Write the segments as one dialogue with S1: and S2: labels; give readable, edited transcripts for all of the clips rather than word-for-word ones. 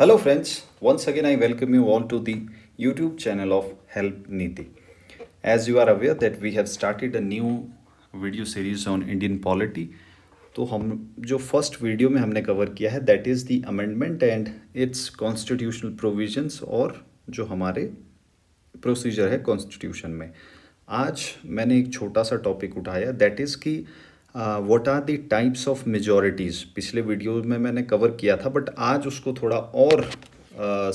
S1: Hello, friends. Once again, I welcome you all to the YouTube channel of Help Niti. As you are aware that we have started a new video series on Indian polity. तो हम जो first video में हमने cover किया है that is the amendment and it's constitutional provisions और जो हमारे प्रोसीजर है कॉन्स्टिट्यूशन में। आज मैंने एक छोटा सा टॉपिक उठाया दैट इज़ कि what are the types of majorities. पिछले वीडियो में मैंने कवर किया था बट आज उसको थोड़ा और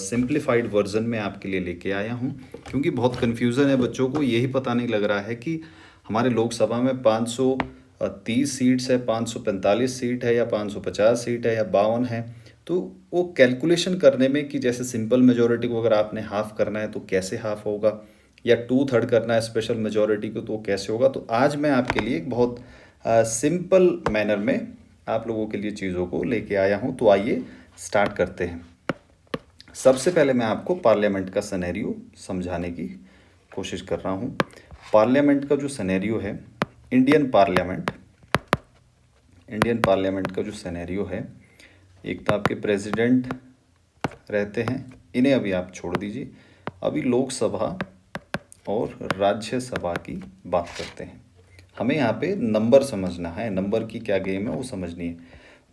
S1: सिंप्लीफाइड वर्जन में आपके लिए लेके आया हूँ, क्योंकि बहुत कन्फ्यूज़न है बच्चों को। यही पता नहीं लग रहा है कि हमारे लोकसभा में 530 सीट्स है, 545 सीट है या 550 सीट है या 52 है। तो वो कैलकुलेशन करने में कि जैसे सिंपल मेजॉरिटी को अगर आपने हाफ करना है तो कैसे हाफ होगा, या 2/3 करना है स्पेशल मेजॉरिटी को तो कैसे होगा। तो आज मैं आपके लिए एक बहुत सिंपल मैनर में आप लोगों के लिए चीज़ों को लेके आया हूँ। तो आइए स्टार्ट करते हैं। सबसे पहले मैं आपको पार्लियामेंट का सिनेरियो समझाने की कोशिश कर रहा हूँ। पार्लियामेंट का जो सिनेरियो है, इंडियन पार्लियामेंट का जो सिनेरियो है, एक तो आपके प्रेसिडेंट रहते हैं, इन्हें अभी आप छोड़ दीजिए। अभी लोकसभा और राज्यसभा की बात करते हैं। हमें यहाँ पे नंबर समझना है, नंबर की क्या गेम है वो समझनी है।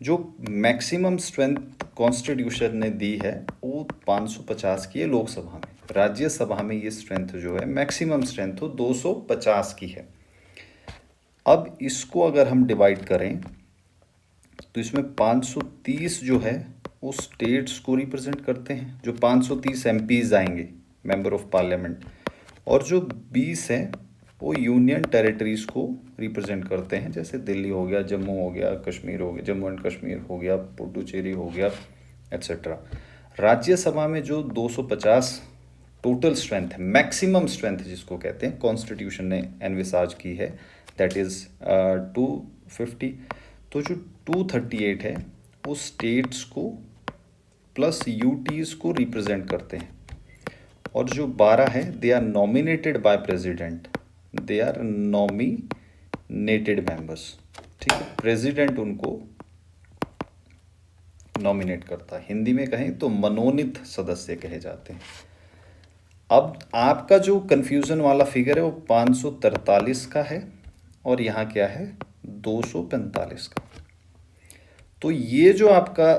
S1: जो मैक्सिमम स्ट्रेंथ कॉन्स्टिट्यूशन ने दी है वो 550 की है लोकसभा में। राज्यसभा में ये स्ट्रेंथ जो है मैक्सिमम स्ट्रेंथ वो 250 की है। अब इसको अगर हम डिवाइड करें तो इसमें 530 जो है वो स्टेट्स को रिप्रेजेंट करते हैं, जो 530 एमपीज आएंगे, मेंबर ऑफ पार्लियामेंट, और जो 20 है वो यूनियन टेरिटरीज़ को रिप्रेजेंट करते हैं, जैसे दिल्ली हो गया, जम्मू हो गया, कश्मीर हो गया, जम्मू एंड कश्मीर हो गया, पुडुचेरी हो गया, एट्सेट्रा। राज्यसभा में जो 250 टोटल स्ट्रेंथ है, मैक्सिमम स्ट्रेंथ जिसको कहते हैं, कॉन्स्टिट्यूशन ने एनविसाज की है, दैट इज़ 250। तो जो 238 है वो स्टेट्स को प्लस यूटीज़ को रिप्रेजेंट करते हैं, और जो 12 है they are nominated by president, they are nominated members. ठीक है, प्रेसिडेंट उनको नॉमिनेट करता है, हिंदी में कहें तो मनोनीत सदस्य कहे जाते हैं। अब आपका जो कंफ्यूजन वाला फिगर है वो 543 का है और यहाँ क्या है 245 का। तो ये जो आपका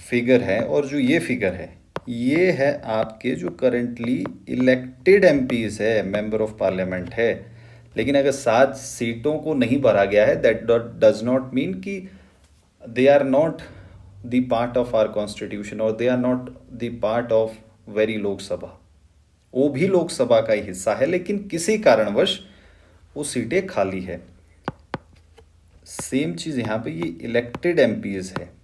S1: फिगर है और जो ये फिगर है, ये है आपके जो करंटली इलेक्टेड एमपीज है, मेंबर ऑफ पार्लियामेंट है। लेकिन अगर 7 सीटों को नहीं भरा गया है, दैट डज नॉट मीन कि they are not the part of our constitution और they are not the part of very Lok Sabha. वो भी लोकसभा का ही हिस्सा है, लेकिन किसी कारणवश वो सीटें खाली है। सेम चीज यहां पे ये इलेक्टेड एमपीज है।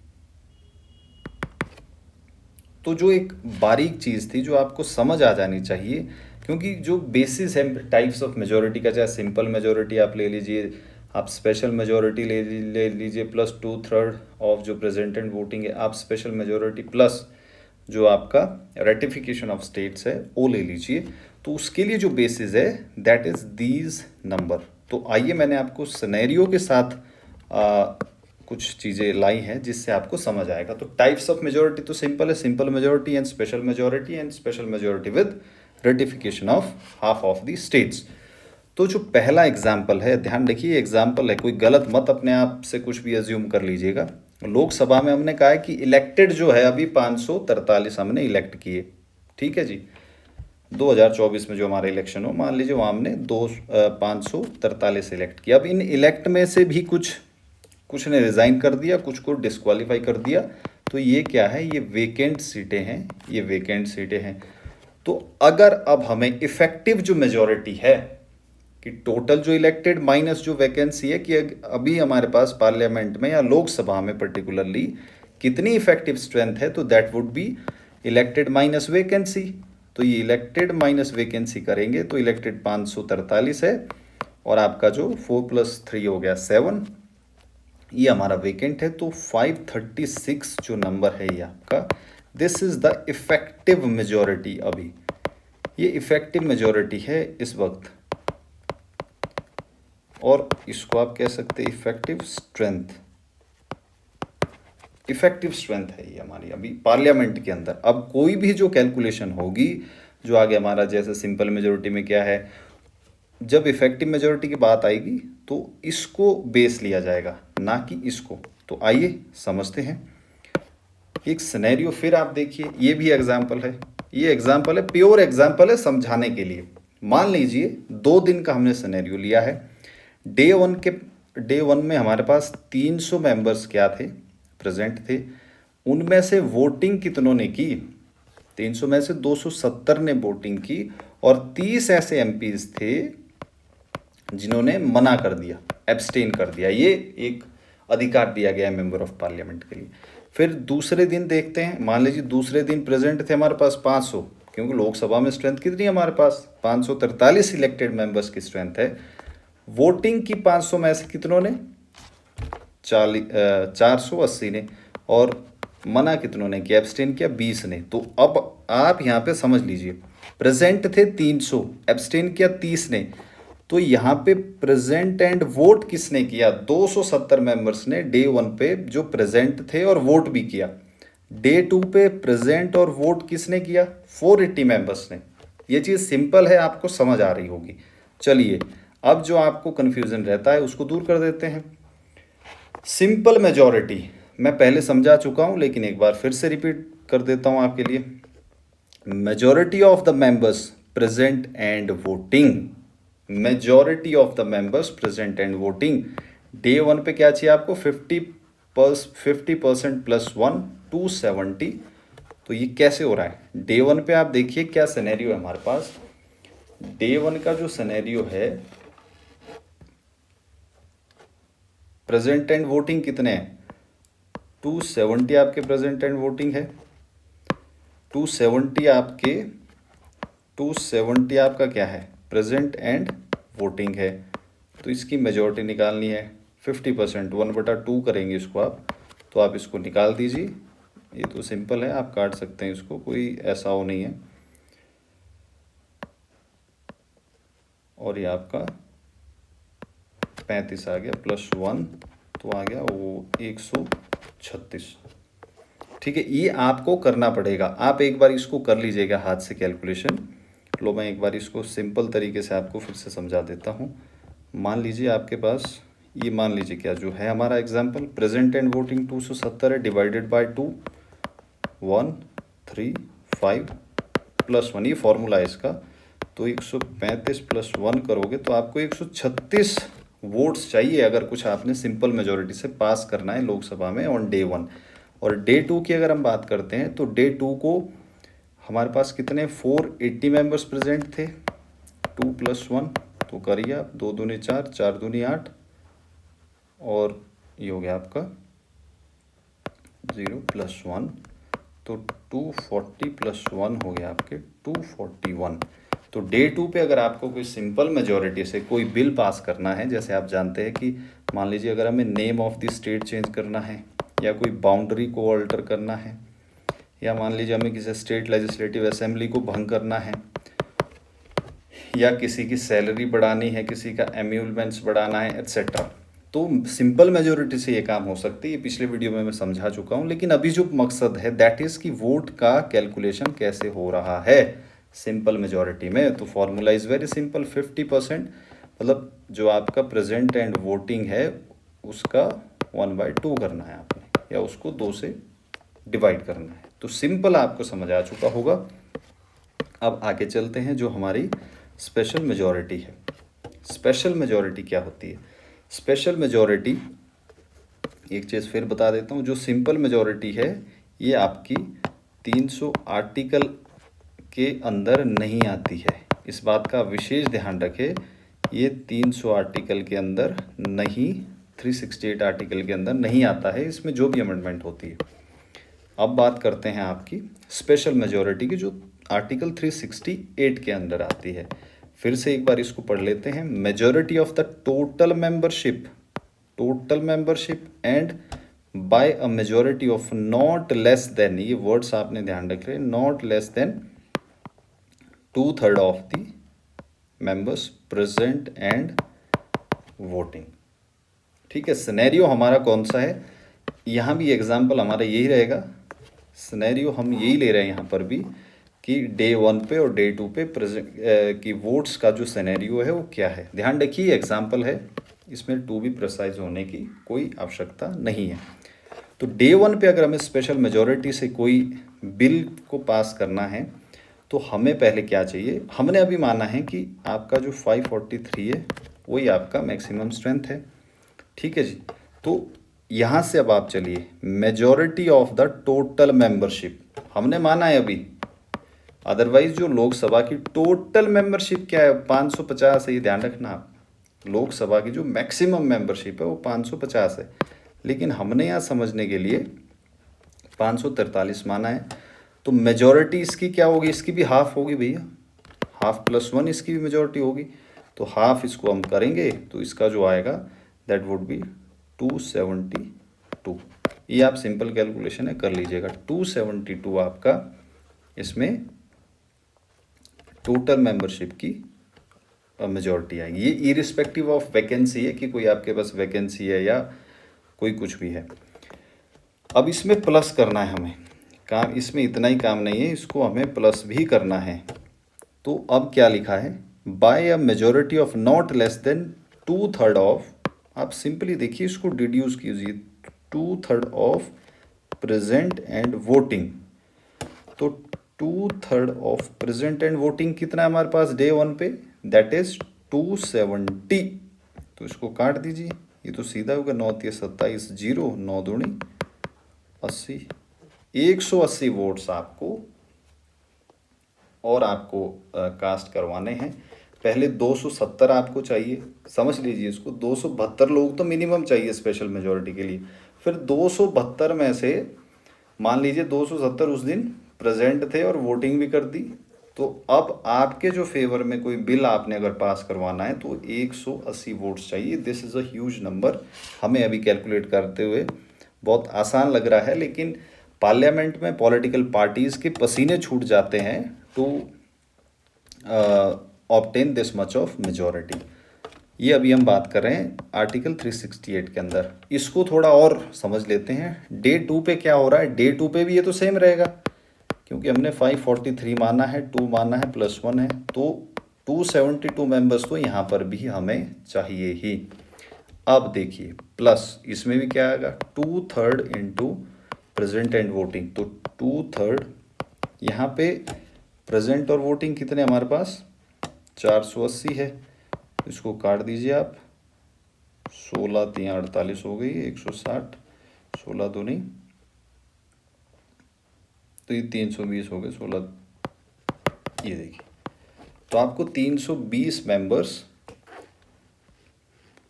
S1: तो जो एक बारीक चीज़ थी जो आपको समझ आ जानी चाहिए, क्योंकि जो बेसिस है टाइप्स ऑफ मेजॉरिटी का, चाहे सिंपल मेजॉरिटी आप ले लीजिए, आप स्पेशल मेजॉरिटी ले लीजिए, प्लस 2/3 ऑफ जो प्रेजेंटेड वोटिंग है, आप स्पेशल मेजॉरिटी प्लस जो आपका रेटिफिकेशन ऑफ स्टेट्स है वो ले लीजिए। तो उसके लिए जो बेसिस है दैट इज़ दीज नंबर। तो आइए मैंने आपको सिनेरियो के साथ कुछ चीज़ें लाई हैं जिससे आपको समझ आएगा। तो टाइप्स ऑफ मेजॉरिटी तो सिंपल है, simple majority and special majority with ratification of half of the states. तो जो पहला एग्जाम्पल है, ध्यान रखिए एग्जाम्पल है, कोई गलत मत अपने आप से कुछ भी एज्यूम कर लीजिएगा। लोकसभा में हमने कहा है कि इलेक्टेड जो है अभी 543 हमने इलेक्ट किए, ठीक है जी। 2024 में जो हमारा इलेक्शन हो, मान लीजिए वहाँ हमने 543 इलेक्ट किया। अब इन इलेक्ट में से भी कुछ ने रिज़ाइन कर दिया, कुछ को डिस्क्वालीफाई कर दिया। तो ये क्या है, ये वेकेंट सीटें हैं, ये वेकेंट सीटें हैं। तो अगर अब हमें इफेक्टिव जो मेजॉरिटी है कि टोटल जो इलेक्टेड माइनस जो वैकेंसी है, कि अभी हमारे पास पार्लियामेंट में या लोकसभा में पर्टिकुलरली कितनी इफेक्टिव स्ट्रेंथ है, तो that would be elected minus vacancy. तो ये इलेक्टेड माइनस वैकेंसी करेंगे तो इलेक्टेड 543 है, और आपका जो 4 + 3 हो गया 7, ये हमारा वेकेंट है। तो 536 जो नंबर है ये आपका, this is the effective majority. अभी ये इफेक्टिव मेजॉरिटी है इस वक्त, और इसको आप कह सकते हैं इफेक्टिव स्ट्रेंथ। इफेक्टिव स्ट्रेंथ है ये हमारी अभी पार्लियामेंट के अंदर। अब कोई भी जो कैलकुलेशन होगी, जो आगे हमारा जैसे सिंपल मेजोरिटी में क्या है, जब इफेक्टिव मेजोरिटी की बात आएगी तो इसको बेस लिया जाएगा, ना कि इसको। तो आइए समझते हैं एक सिनेरियो। फिर आप देखिए, ये भी एग्जाम्पल है, ये एग्जाम्पल है, प्योर एग्जाम्पल है समझाने के लिए। मान लीजिए 2 दिन का हमने सिनेरियो लिया है। डे वन में हमारे पास 300 मेंबर्स क्या थे, प्रेजेंट थे। उनमें से वोटिंग कितनों ने की, 300 में से 270 ने वोटिंग की, और 30 ऐसे एमपीज थे जिन्होंने मना कर दिया, एब्सटेन कर दिया। ये एक अधिकार दिया गया है मेंबर ऑफ पार्लियामेंट के लिए। फिर दूसरे दिन देखते हैं, मान लीजिए दूसरे दिन प्रेजेंट थे हमारे पास 500, क्योंकि लोकसभा में स्ट्रेंथ कितनी है हमारे पास, 543 इलेक्टेड मेंबर्स की स्ट्रेंथ है। वोटिंग की 500 में से कितनों ने, 480 ने, और मना कितनों ने किया, एब्सटेन किया 20 ने। तो अब आप यहाँ पे समझ लीजिए, प्रेजेंट थे 300, एब्सटेन किया 30 ने। तो यहाँ पे प्रेजेंट एंड वोट किसने किया, 270 मेंबर्स ने डे वन पे जो प्रेजेंट थे और वोट भी किया। डे टू पे प्रेजेंट और वोट किसने किया, 480 मेंबर्स ने। ये चीज़ सिंपल है, आपको समझ आ रही होगी। चलिए अब जो आपको कन्फ्यूज़न रहता है उसको दूर कर देते हैं। सिंपल मेजॉरिटी मैं पहले समझा चुका हूँ, लेकिन एक बार फिर से रिपीट कर देता हूँ आपके लिए। Majority of the members present and voting, majority of the members present and voting. Day one पे क्या चाहिए आपको, 50% प्लस 1, 270। तो ये कैसे हो रहा है, डे वन पे आप देखिए क्या सिनेरियो है हमारे पास। डे वन का जो सिनेरियो है, प्रेजेंट एंड वोटिंग कितने हैं, 270 आपके प्रेजेंट एंड वोटिंग है। 270 आपका क्या है, प्रेजेंट एंड वोटिंग है। तो इसकी मेजॉरिटी निकालनी है, 50%, 1/2 करेंगे इसको आप। तो आप इसको निकाल दीजिए, ये तो सिंपल है, आप काट सकते हैं इसको, कोई ऐसा वो नहीं है। और ये आपका 35 आ गया, प्लस 1 तो आ गया वो 136। ठीक है, ये आपको करना पड़ेगा। आप एक बार इसको कर लीजिएगा हाथ से कैलकुलेशन। लो मैं एक बार इसको सिंपल तरीके से आपको फिर से समझा देता हूँ। मान लीजिए आपके पास ये, मान लीजिए क्या जो है हमारा एग्जाम्पल, प्रेजेंट एंड वोटिंग 270 है, डिवाइडेड बाय 2, 1, 3, 5 प्लस 1, ये फॉर्मूला है इसका। तो 135 प्लस 1 करोगे तो आपको 136 वोट्स चाहिए, अगर कुछ आपने सिंपल मेजोरिटी से पास करना है लोकसभा में ऑन डे वन। और डे टू की अगर हम बात करते हैं तो डे टू को हमारे पास कितने, 480 मेंबर्स प्रेजेंट थे, 2 प्लस 1 तो करिए आप, 2 दूनी 4, 4 दूनी 8, और ये हो गया आपका 0 प्लस 1, तो 240 प्लस 1 हो गया आपके 241। तो डे टू पे अगर आपको कोई सिंपल मेजोरिटी से कोई बिल पास करना है, जैसे आप जानते हैं कि मान लीजिए अगर हमें name of the state change करना है, या कोई बाउंड्री को ऑल्टर करना है, या मान लीजिए हमें किसी स्टेट लेजिस्लेटिव असेंबली को भंग करना है, या किसी की सैलरी बढ़ानी है, किसी का एम्यूलमेंट्स बढ़ाना है, एट्सेट्रा, तो सिंपल मेजोरिटी से ये काम हो सकती है। ये पिछले वीडियो में मैं समझा चुका हूँ। लेकिन अभी जो मकसद है दैट इज़ कि वोट का कैलकुलेशन कैसे हो रहा है सिंपल मेजोरिटी में। तो फॉर्मूला इज़ वेरी सिंपल, 50%, मतलब जो आपका प्रेजेंट एंड वोटिंग है उसका 1/2 करना है आपने, या उसको 2 से डिवाइड करना है। तो सिंपल आपको समझ आ चुका होगा। अब आगे चलते हैं, जो हमारी स्पेशल मेजॉरिटी है। स्पेशल मेजॉरिटी क्या होती है, स्पेशल मेजॉरिटी एक चीज़ फिर बता देता हूँ, जो सिंपल मेजॉरिटी है ये आपकी 300 आर्टिकल के अंदर नहीं आती है। इस बात का विशेष ध्यान रखें, ये 300 आर्टिकल के अंदर नहीं, 368 आर्टिकल के अंदर नहीं आता है, इसमें जो भी अमेंडमेंट होती है। अब बात करते हैं आपकी स्पेशल मेजॉरिटी की, जो आर्टिकल 368 के अंदर आती है। फिर से एक बार इसको पढ़ लेते हैं। Majority of the total membership and by a majority of not less than, ये वर्ड्स आपने ध्यान रख ले, not less than 2/3 of the members present and voting. ठीक है, सिनेरियो हमारा कौन सा है, यहाँ भी एग्जाम्पल हमारा यही रहेगा, सिनेरियो हम यही ले रहे हैं यहाँ पर भी कि डे 1 पे और डे 2 पे प्रेजेंट की वोट्स का जो सिनेरियो है वो क्या है। ध्यान रखिए एग्जाम्पल है, इसमें टू बी प्रिसाइज होने की कोई आवश्यकता नहीं है। तो डे 1 पे अगर हमें स्पेशल मेजॉरिटी से कोई बिल को पास करना है तो हमें पहले क्या चाहिए, हमने अभी माना है कि आपका जो 543 है वही आपका मैक्सिमम स्ट्रेंथ है, ठीक है जी। तो यहाँ से अब आप चलिए, majority of the total membership हमने माना है अभी, अदरवाइज जो लोकसभा की टोटल मेंबरशिप क्या है 550 है, ये ध्यान रखना आप। लोकसभा की जो मैक्सिमम मेंबरशिप है वो 550 है, लेकिन हमने यहाँ समझने के लिए 543 माना है। तो मेजॉरिटी इसकी क्या होगी, इसकी भी हाफ होगी भैया, हाफ प्लस 1 इसकी भी मेजॉरिटी होगी। तो हाफ इसको हम करेंगे तो इसका जो आएगा दैट वुड बी 272। ये आप सिंपल कैलकुलेशन है कर लीजिएगा, 272 आपका इसमें टोटल मेंबरशिप की मेजॉरिटी आएगी। ये इरिस्पेक्टिव ऑफ वैकेंसी है कि कोई आपके पास वैकेंसी है या कोई कुछ भी है। अब इसमें प्लस करना है हमें, काम इसमें इतना ही काम नहीं है, इसको हमें प्लस भी करना है। तो अब क्या लिखा है, by a majority of not less than 2/3 of, आप सिंपली देखिए इसको डिड्यूस कीजिए, 2/3 ऑफ प्रेजेंट एंड वोटिंग। तो 2/3 ऑफ प्रेजेंट एंड वोटिंग कितना है हमारे पास डे 1 पे, दैट इज 270। तो इसको काट दीजिए, ये तो सीधा होगा, 9 3 27 0, 9 दूनी 80, 180 वोट्स आपको और आपको कास्ट करवाने हैं। पहले 270 आपको चाहिए, समझ लीजिए इसको, 272 लोग तो मिनिमम चाहिए स्पेशल मेजॉरिटी के लिए। फिर 272 में से मान लीजिए 270 उस दिन प्रेजेंट थे और वोटिंग भी कर दी, तो अब आपके जो फेवर में कोई बिल आपने अगर पास करवाना है तो 180 वोट्स चाहिए। This is a huge number, हमें अभी कैलकुलेट करते हुए बहुत आसान लग रहा है, लेकिन पार्लियामेंट में पॉलिटिकल पार्टीज़ के पसीने छूट जाते हैं to obtain this much of majority. ये अभी हम बात कर रहे हैं आर्टिकल 368 के अंदर। इसको थोड़ा और समझ लेते हैं, डे 2 पे क्या हो रहा है। डे 2 पे भी ये तो सेम रहेगा, क्योंकि हमने 543 माना है, 2 माना है, प्लस 1 है, तो 272 मेंबर्स तो यहाँ पर भी हमें चाहिए ही। अब देखिए प्लस इसमें भी क्या आएगा, 2/3 इंटू प्रेजेंट एंड वोटिंग। तो 2/3 यहाँ पे प्रेजेंट और वोटिंग कितने हमारे पास 480 है, इसको काट दीजिए आप, 16 3 48 हो गई, 160, 16 दूनी, तो ये 320 हो गए, 16, ये देखिए। तो आपको 320 मेंबर्स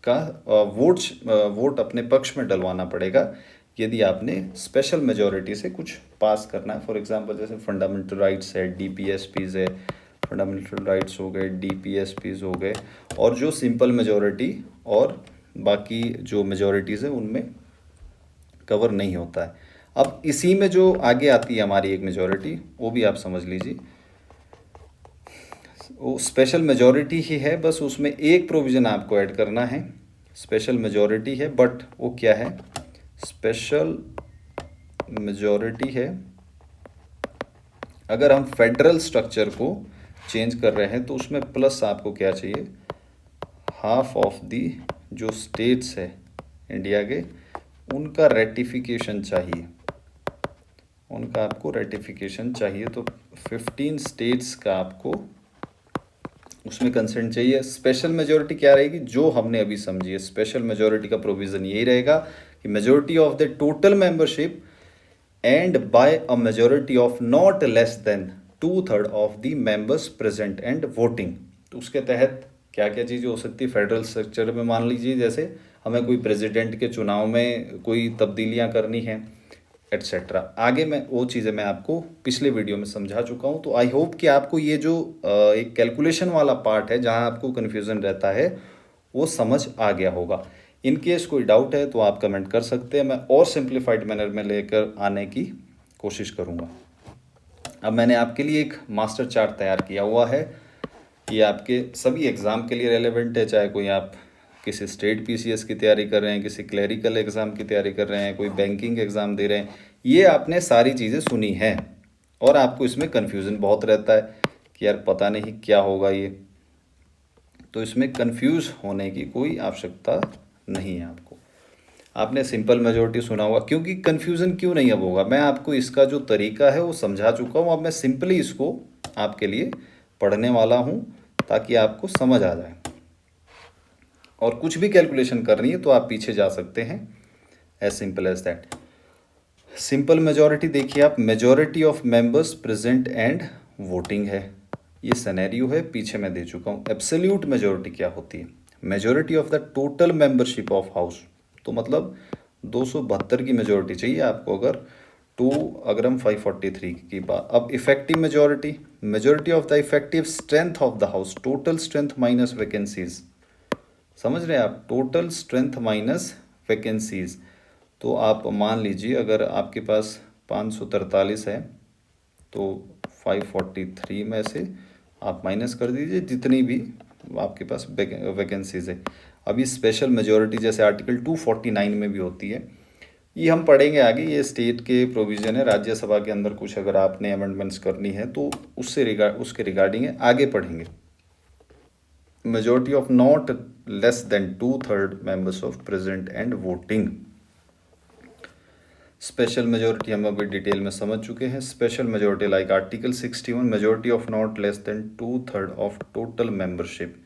S1: का वोट अपने पक्ष में डलवाना पड़ेगा यदि आपने स्पेशल मेजॉरिटी से कुछ पास करना है। फॉर एग्जांपल जैसे फंडामेंटल राइट्स है, डीपीएसपीज है, फंडामेंटल राइट्स हो गए, डीपीएसपीज हो गए, और जो सिंपल मेजॉरिटी और बाकी जो मेजॉरिटीज़ है उनमें कवर नहीं होता है। अब इसी में जो आगे आती है हमारी एक मेजॉरिटी, वो भी आप समझ लीजिए, वो स्पेशल मेजॉरिटी ही है, बस उसमें एक प्रोविज़न आपको ऐड करना है। स्पेशल मेजॉरिटी है बट वो क्या है, स्पेशल मेजॉरिटी है अगर हम फेडरल स्ट्रक्चर को चेंज कर रहे हैं तो उसमें प्लस आपको क्या चाहिए, हाफ ऑफ दी जो स्टेट्स है इंडिया के उनका रेटिफिकेशन चाहिए, उनका आपको रेटिफिकेशन चाहिए। तो 15 स्टेट्स का आपको उसमें कंसेंट चाहिए। स्पेशल मेजॉरिटी क्या रहेगी, जो हमने अभी समझी है, स्पेशल मेजॉरिटी का प्रोविज़न यही रहेगा कि majority of the total membership and by a majority of not less than 2/3 of the members present and voting. तो उसके तहत क्या क्या चीज़ें हो सकती है फेडरल स्ट्रक्चर में, मान लीजिए जैसे हमें कोई प्रेसिडेंट के चुनाव में कोई तब्दीलियां करनी हैं एट्सेट्रा। आगे मैं वो चीज़ें मैं आपको पिछले वीडियो में समझा चुका हूँ। तो आई होप कि आपको ये जो एक कैलकुलेशन वाला पार्ट है जहाँ आपको कन्फ्यूज़न रहता है वो समझ आ गया होगा। इन केस कोई डाउट है तो आप कमेंट कर सकते हैं, मैं और सिंप्लीफाइड मैनर में लेकर आने की कोशिश करूँगा। अब मैंने आपके लिए एक मास्टर चार्ट तैयार किया हुआ है, ये आपके सभी एग्ज़ाम के लिए रेलेवेंट है, चाहे कोई आप किसी स्टेट पीसीएस की तैयारी कर रहे हैं, किसी क्लरिकल एग्ज़ाम की तैयारी कर रहे हैं, कोई बैंकिंग एग्ज़ाम दे रहे हैं, ये आपने सारी चीज़ें सुनी हैं और आपको इसमें कन्फ्यूज़न बहुत रहता है कि यार पता नहीं क्या होगा ये। तो इसमें कंफ्यूज होने की कोई आवश्यकता नहीं है आपको। आपने सिंपल मेजोरिटी सुना होगा, क्योंकि कन्फ्यूज़न क्यों नहीं अब होगा, मैं आपको इसका जो तरीका है वो समझा चुका हूँ। अब मैं सिंपली इसको आपके लिए पढ़ने वाला हूँ ताकि आपको समझ आ जाए। और कुछ भी कैलकुलेशन करनी है तो आप पीछे जा सकते हैं, as simple as that. Simple majority देखिए आप, majority of members present and voting है, ये सिनेरियो है, पीछे मैं दे चुका हूँ। एब्सोल्यूट मेजॉरिटी क्या होती है, majority of the total membership of house, तो मतलब 272 की मेजॉरिटी चाहिए आपको अगर अगर हम 543 की बात। अब effective majority, majority of the effective strength of the house, total strength minus vacancies, समझ रहे हैं आप, टोटल स्ट्रेंथ माइनस वैकेंसीज। तो आप मान लीजिए अगर आपके पास 543 है तो 543 में से आप माइनस कर दीजिए जितनी भी आपके पास वैकेंसीज है। अभी स्पेशल मेजॉरिटी जैसे आर्टिकल 249 में भी होती है, ये हम पढ़ेंगे आगे, ये स्टेट के प्रोविज़न है। राज्यसभा के अंदर कुछ अगर आपने अमेंडमेंट्स करनी है तो उसके रिगार्डिंग है, आगे पढ़ेंगे। Majority of not less than 2/3 members of present and voting. Special majority हम अभी डिटेल में समझ चुके हैं। Special majority like article 61, majority of not less than 2/3 of total membership.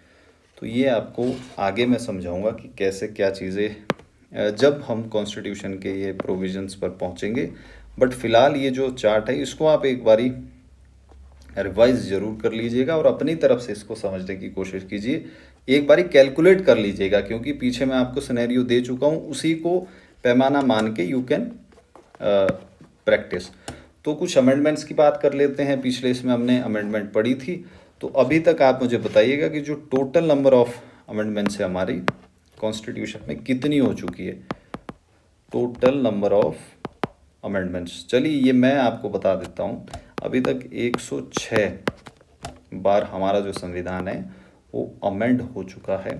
S1: तो ये आपको आगे मैं समझाऊंगा कि कैसे क्या चीज़ें जब हम कॉन्स्टिट्यूशन के ये प्रोविजंस पर पहुंचेंगे। बट फिलहाल ये जो चार्ट है इसको आप एक बारी रिवाइज ज़रूर कर लीजिएगा और अपनी तरफ से इसको समझने की कोशिश कीजिए। एक बारी कैलकुलेट कर लीजिएगा, क्योंकि पीछे मैं आपको सिनेरियो दे चुका हूँ, उसी को पैमाना मान के यू कैन प्रैक्टिस। तो कुछ अमेंडमेंट्स की बात कर लेते हैं। पिछले इसमें हमने अमेंडमेंट पढ़ी थी, तो अभी तक आप मुझे बताइएगा कि जो टोटल नंबर ऑफ अमेंडमेंट्स है हमारी कॉन्स्टिट्यूशन में कितनी हो चुकी है, टोटल नंबर ऑफ अमेंडमेंट्स। चलिए ये मैं आपको बता देता हूँ। अभी तक 106 बार हमारा जो संविधान है वो अमेंड हो चुका है।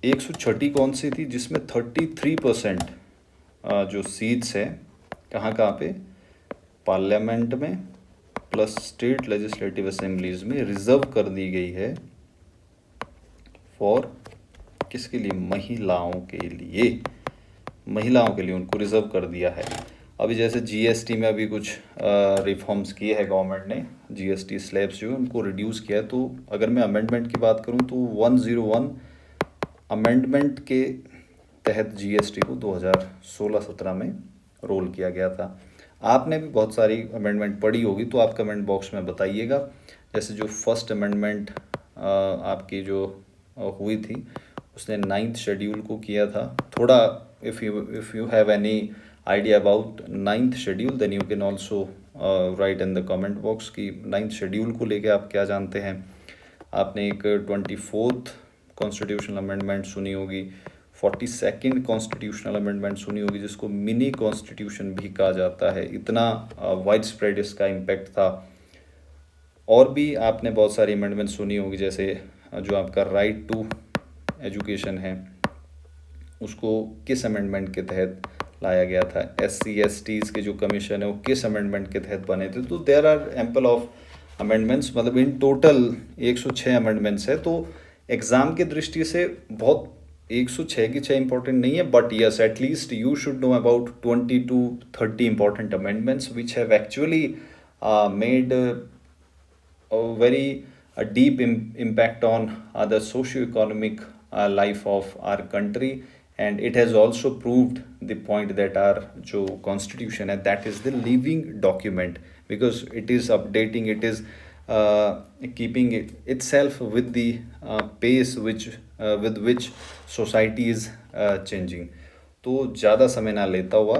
S1: 106 कौन सी थी, जिसमें 33% जो सीट्स है कहाँ कहाँ पे, पार्लियामेंट में प्लस स्टेट लेजिस्लेटिव असेंबलीज में रिजर्व कर दी गई है फॉर किसके लिए, महिलाओं के लिए, महिलाओं के लिए उनको रिजर्व कर दिया है। अभी जैसे जीएसटी में अभी कुछ रिफॉर्म्स किए हैं गवर्नमेंट ने, जीएसटी स्लैब्स जो है उनको रिड्यूस किया है। तो अगर मैं अमेंडमेंट की बात करूं तो 101 अमेंडमेंट के तहत जीएसटी को 2016-17 में रोल किया गया था। आपने भी बहुत सारी अमेंडमेंट पढ़ी होगी, तो आप कमेंट बॉक्स में बताइएगा। जैसे जो फर्स्ट अमेंडमेंट आपकी जो हुई थी उसने 9th शेड्यूल को किया था। थोड़ा if you have any idea about 9th schedule then you can also write in the comment box कि 9th शेड्यूल को लेके आप क्या जानते हैं। आपने एक 24th कॉन्स्टिट्यूशनल अमेंडमेंट सुनी होगी, 42nd कॉन्स्टिट्यूशनल अमेंडमेंट सुनी होगी, जिसको मिनी कॉन्स्टिट्यूशन भी कहा जाता है। इतना वाइड स्प्रेड इसका इम्पैक्ट था। और भी आपने बहुत सारी अमेंडमेंट सुनी होगी, जैसे जो आपका राइट टू एजुकेशन है उसको किस अमेंडमेंट के तहत लाया गया था, SC/STs के जो कमीशन है वो किस अमेंडमेंट के तहत बने थे। तो there are ample of amendments, मतलब इन टोटल 106 अमेंडमेंट्स है। तो एग्ज़ाम की दृष्टि से बहुत 106 की 6 इंपॉर्टेंट नहीं है, but yes at least you should know about 20 to 30 important amendments which have actually made very deep impact on the socio-economic life of our country, and it has also proved the point that our जो constitution है that is the living document, because it is updating, it is keeping itself with the pace with which society is changing। तो ज़्यादा समय ना लेता हुआ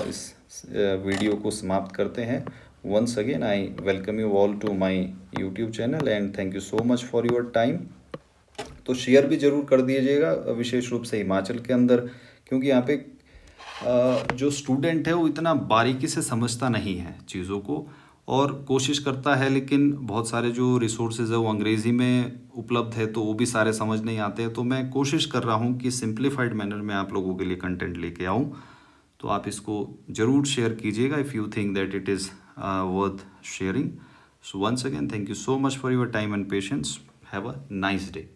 S1: इस video को समाप्त करते हैं। Once again, I welcome you all to my YouTube channel and thank you so much for your time। तो शेयर भी ज़रूर कर दीजिएगा, विशेष रूप से हिमाचल के अंदर, क्योंकि यहाँ पे जो स्टूडेंट है वो इतना बारीकी से समझता नहीं है चीज़ों को, और कोशिश करता है, लेकिन बहुत सारे जो रिसोर्सेज है वो अंग्रेज़ी में उपलब्ध है, तो वो भी सारे समझ नहीं आते हैं। तो मैं कोशिश कर रहा हूँ कि सिंप्लीफाइड मैनर में आप लोगों के लिए कंटेंट लेके आऊँ। तो आप इसको ज़रूर शेयर कीजिएगा if you think that it is worth sharing. So once again, thank you so much for your time and patience. Have a nice day.